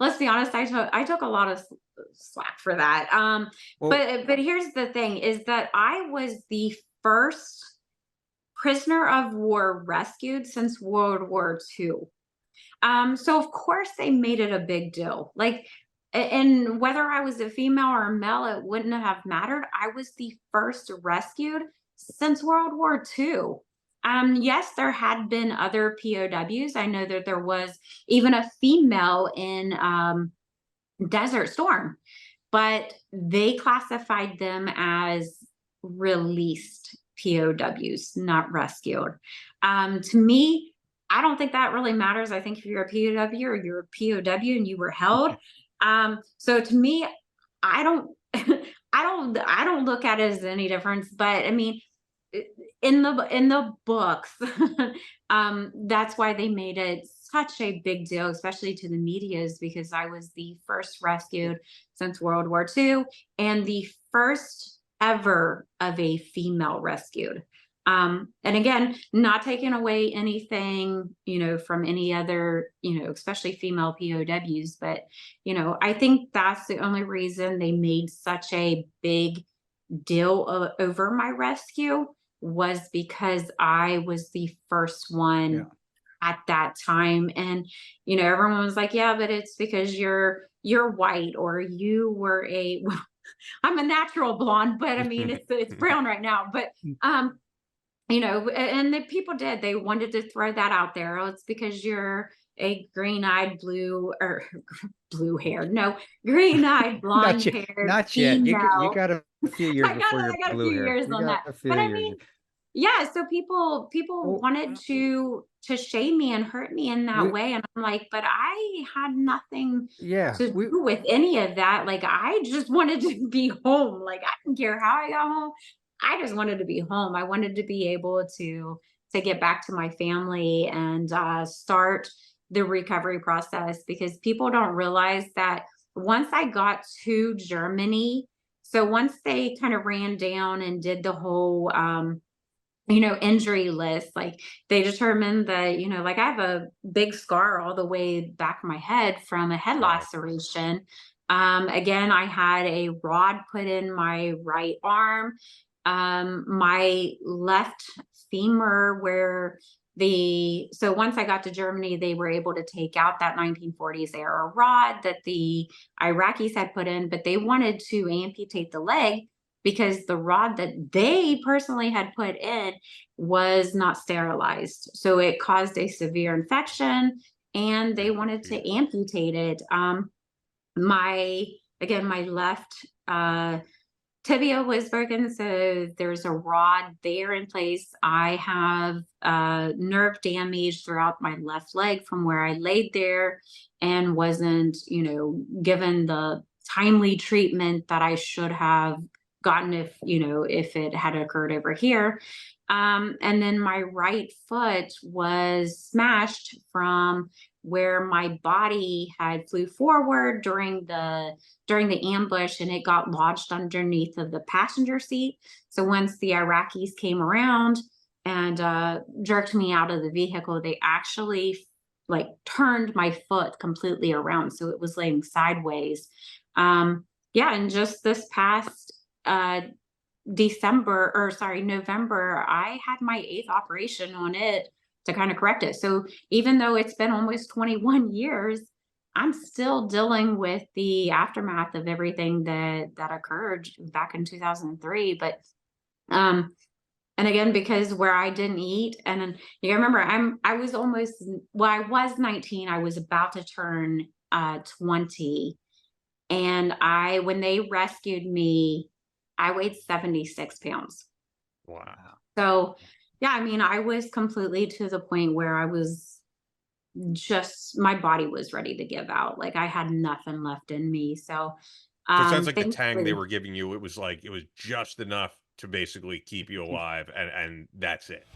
let's be honest, I took a lot of slack for that. Well, But here's the thing: is that I was the first prisoner of war rescued since World War II. So of course they made it a big deal. Like, and whether I was a female or a male, it wouldn't have mattered. I was the first rescued since World War II. Yes, there had been other POWs. I know that there was even a female in Desert Storm, but they classified them as released POWs, not rescued. To me, I don't think that really matters. I think if you're a POW or you're a POW and you were held, so to me, I don't, I don't look at it as any difference. But I mean, in the books, that's why they made it such a big deal, especially to the medias, because I was the first rescued since World War II and the first ever of a female rescued. And again, not taking away anything, from any other, especially female POWs, but I think that's the only reason they made such a big deal over my rescue, was because I was the first yeah. one at that time. And everyone was like, yeah, but it's because you're white, or you were a well, I'm a natural blonde, but I mean it's brown right now. But and the people did, they wanted to throw that out there. Oh, it's because you're a green-eyed blue, or blue haired, no, green-eyed Not blonde yet. haired Not yet. You female. got a few years before I your got a blue few hair. years You on got that. a few But I years. mean, yeah, so people Well, wanted to shame me and hurt me in that we way, and I'm like, but I had nothing yeah, to do with any of that. Like, I just wanted to be home. Like, I didn't care how I got home. I just wanted to be home. I wanted to be able to get back to my family and start the recovery process, because people don't realize that once I got to Germany, so once they kind of ran down and did the whole injury list, like they determined that, like I have a big scar all the way back of my head from a head Wow. laceration. Again, I had a rod put in my right arm. My left femur, where so once I got to Germany, they were able to take out that 1940s era rod that the Iraqis had put in, but they wanted to amputate the leg because the rod that they personally had put in was not sterilized. So it caused a severe infection, and they Oh, wanted to geez. amputate it. My again, my left tibia was broken, so there's a rod there in place. I have nerve damage throughout my left leg from where I laid there and wasn't, given the timely treatment that I should have gotten if it had occurred over here. And then my right foot was smashed from where my body had flew forward during the ambush, and it got lodged underneath of the passenger seat. So once the Iraqis came around and jerked me out of the vehicle, they actually like turned my foot completely around, so it was laying sideways. Yeah, and just this past uh December, or sorry, November, I had my eighth operation on it to kind of correct it. So even though it's been almost 21 years, I'm still dealing with the aftermath of everything that occurred back in 2003. But um and again, because where I didn't eat, and then you gotta remember, I was almost, well, I was 19, I was about to turn 20, and I when they rescued me, I weighed 76 pounds. Wow. So, yeah, I mean, I was completely to the point where I was just, my body was ready to give out. Like, I had nothing left in me. So, So it sounds like the tang they thankfully, were giving you, it was just enough to basically keep you alive, and that's it.